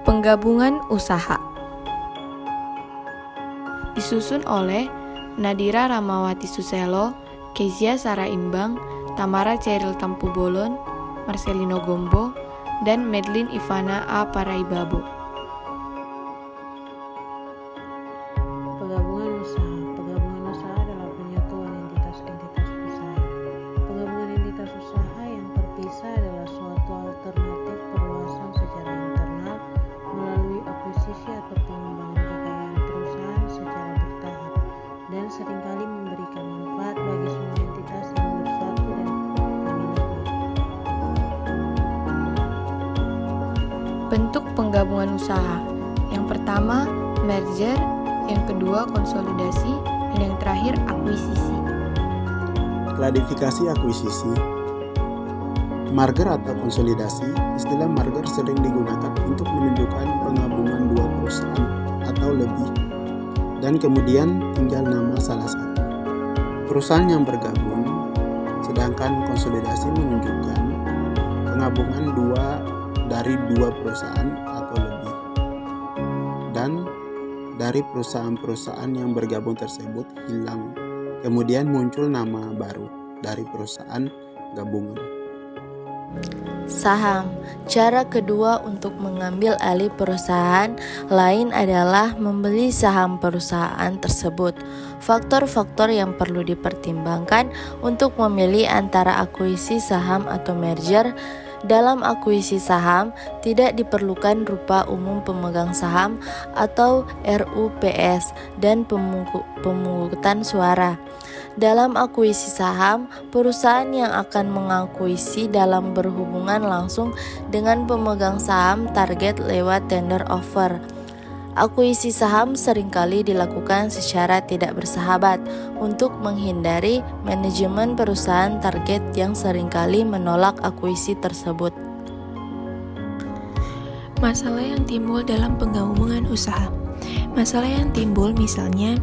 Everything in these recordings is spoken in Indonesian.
Penggabungan usaha disusun oleh Nadira Ramawati Suselo, Kezia Saraimbang, Tamara Cheryl Tampu-Bolon, Marcelino Gombo, dan Medlin Ivana A. Paraibabo. Penggabungan usaha. Penggabungan usaha adalah penyatuan entitas-entitas usaha. Penggabungan entitas usaha yang terpisah adalah suatu alternatif perluasan secara internal melalui akuisisi atau pengembangan kekayaan perusahaan secara bertahap dan seringkali memberikan manfaat bagi semua entitas yang bersatu dan memilikinya. Bentuk penggabungan usaha. Yang pertama, merger, yang kedua konsolidasi, dan yang terakhir akuisisi. Klasifikasi akuisisi. Merger atau konsolidasi, istilah merger sering digunakan untuk menunjukkan penggabungan dua perusahaan atau lebih, dan kemudian tinggal nama salah satu perusahaan yang bergabung, sedangkan konsolidasi menunjukkan penggabungan dari dua perusahaan atau lebih, dan dari perusahaan-perusahaan yang bergabung tersebut hilang, kemudian muncul nama baru dari perusahaan gabungan. Saham. Cara kedua untuk mengambil alih perusahaan lain adalah membeli saham perusahaan tersebut. Faktor-faktor yang perlu dipertimbangkan untuk memilih antara akuisisi saham atau merger. Dalam akuisisi saham, tidak diperlukan rupa umum pemegang saham atau RUPS dan pemungutan suara. Dalam akuisisi saham, perusahaan yang akan mengakuisisi dalam berhubungan langsung dengan pemegang saham target lewat tender offer. Akuisisi saham seringkali dilakukan secara tidak bersahabat untuk menghindari manajemen perusahaan target yang seringkali menolak akuisisi tersebut. Masalah yang timbul dalam penggabungan usaha. Masalah yang timbul misalnya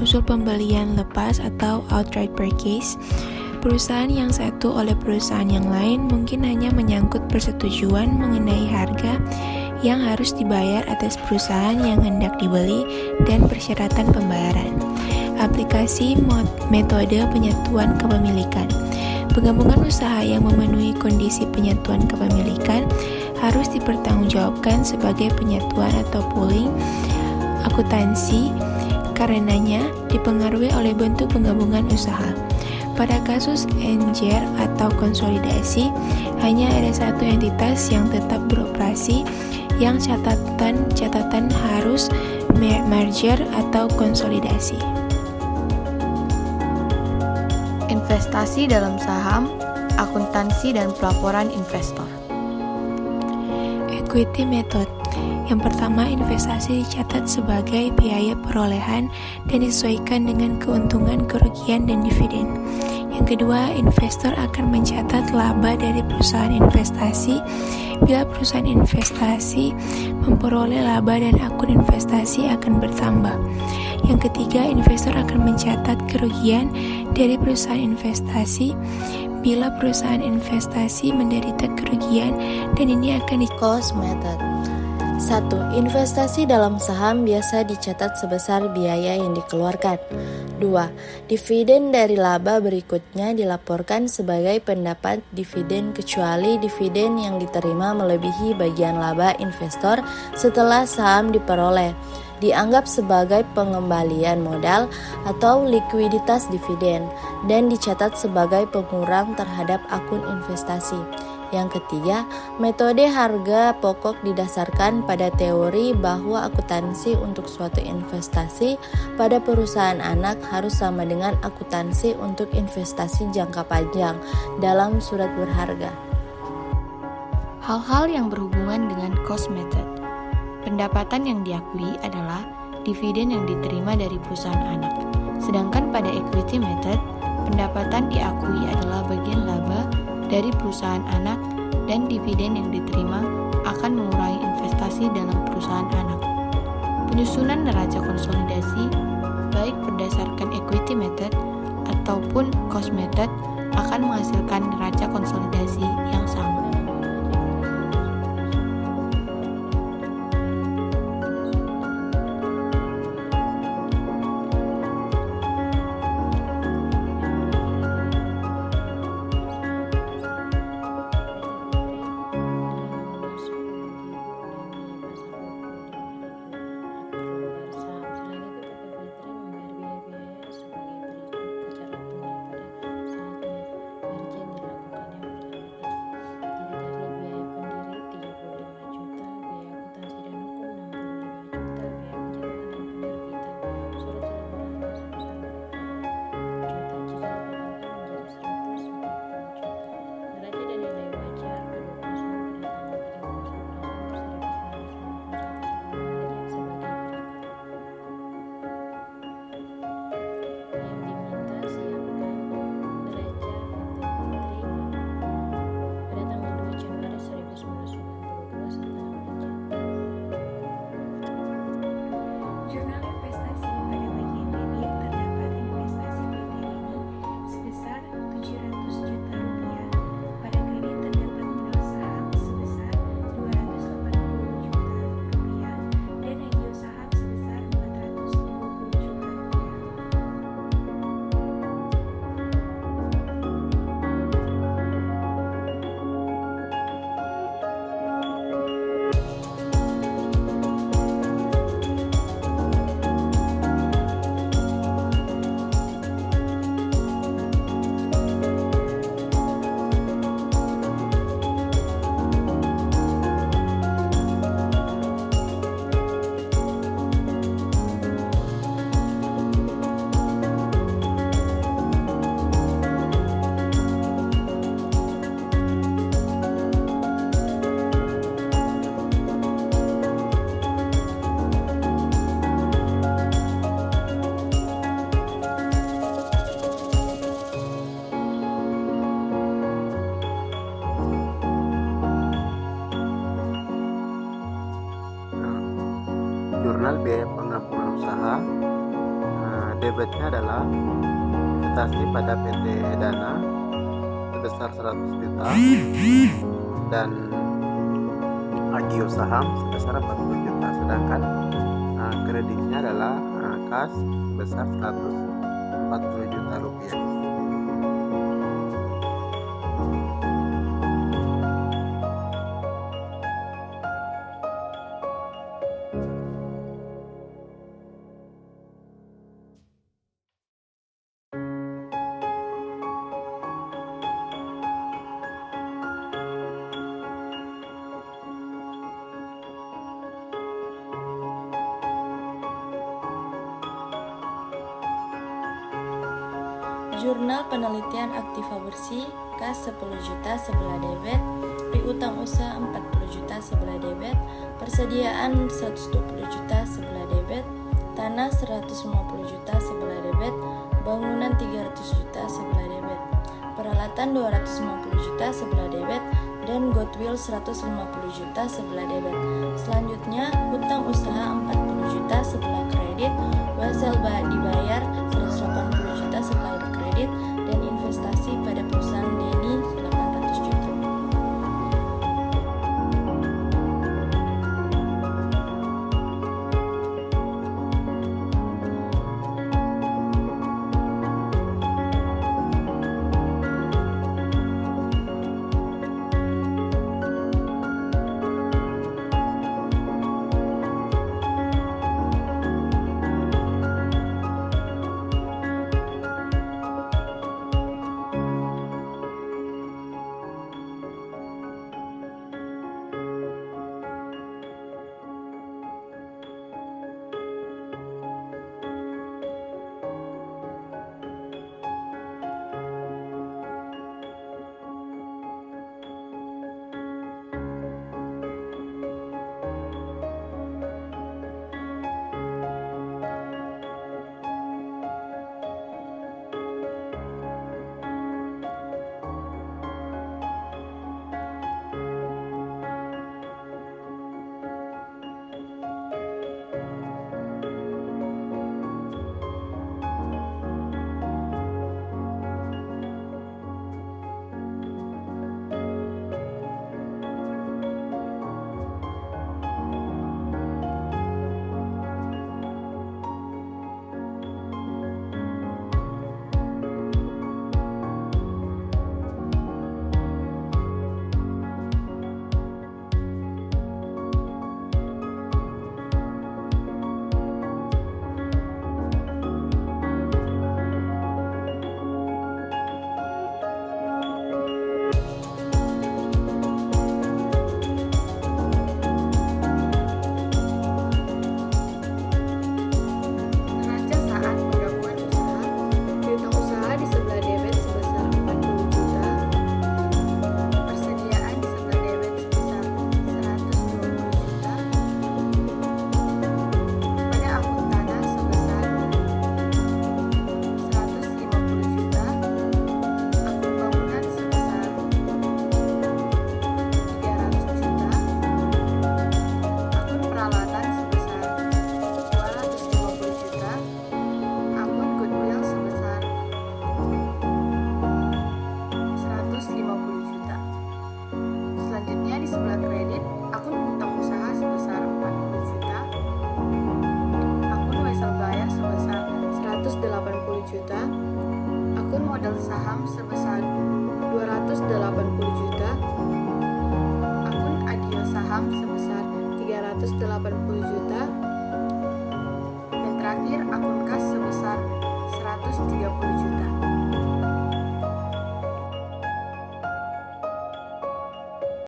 usul pembelian lepas atau outright purchase. Perusahaan yang satu oleh perusahaan yang lain mungkin hanya menyangkut persetujuan mengenai harga yang harus dibayar atas perusahaan yang hendak dibeli dan persyaratan pembayaran. Aplikasi metode penyatuan kepemilikan. Penggabungan usaha yang memenuhi kondisi penyatuan kepemilikan harus dipertanggungjawabkan sebagai penyatuan atau pooling akuntansi, karenanya dipengaruhi oleh bentuk penggabungan usaha. Pada kasus merger atau konsolidasi, hanya ada satu entitas yang tetap beroperasi yang catatan harus merger atau konsolidasi. Investasi dalam saham, akuntansi, dan pelaporan investor. Equity method. Yang pertama, investasi dicatat sebagai biaya perolehan dan disesuaikan dengan keuntungan, kerugian, dan dividen. Yang kedua, investor akan mencatat laba dari perusahaan investasi. Bila perusahaan investasi memperoleh laba dan akun investasi akan bertambah. Yang ketiga, investor akan mencatat kerugian dari perusahaan investasi. Bila perusahaan investasi menderita kerugian dan ini akan Cost method. 1. Investasi dalam saham biasa dicatat sebesar biaya yang dikeluarkan. 2. Dividen dari laba berikutnya dilaporkan sebagai pendapat dividen kecuali dividen yang diterima melebihi bagian laba investor setelah saham diperoleh, dianggap sebagai pengembalian modal atau likuiditas dividen, dan dicatat sebagai pengurang terhadap akun investasi. Yang ketiga, metode harga pokok didasarkan pada teori bahwa akuntansi untuk suatu investasi pada perusahaan anak harus sama dengan akuntansi untuk investasi jangka panjang dalam surat berharga. Hal-hal yang berhubungan dengan cost method. Pendapatan yang diakui adalah dividen yang diterima dari perusahaan anak. Sedangkan pada equity method, pendapatan diakui adalah bagian laba dari perusahaan anak dan dividen yang diterima akan mengurangi investasi dalam perusahaan anak. Penyusunan neraca konsolidasi baik berdasarkan equity method ataupun cost method akan menghasilkan neraca konsolidasi yang sama. jurnal biaya penggabungan usaha. Debitnya adalah investasi pada PT Dana sebesar 100 juta dan agio saham sebesar 40 juta, sedangkan kreditnya adalah kas sebesar 140 juta rupiah. Jurnal penelitian aktiva bersih, kas 10 juta sebelah debit, piutang usaha 40 juta sebelah debit, persediaan 120 juta sebelah debit, tanah 150 juta sebelah debit, bangunan 300 juta sebelah debit, peralatan 250 juta sebelah debit, dan goodwill 150 juta sebelah debit. Selanjutnya, hutang usaha 40 juta sebelah kredit, wesel dibayar 180 juta sebelah kredit, dan investasi pada perusahaan Denny 800 juta. Juta, akun modal saham sebesar 280 juta, akun agio saham sebesar 380 juta,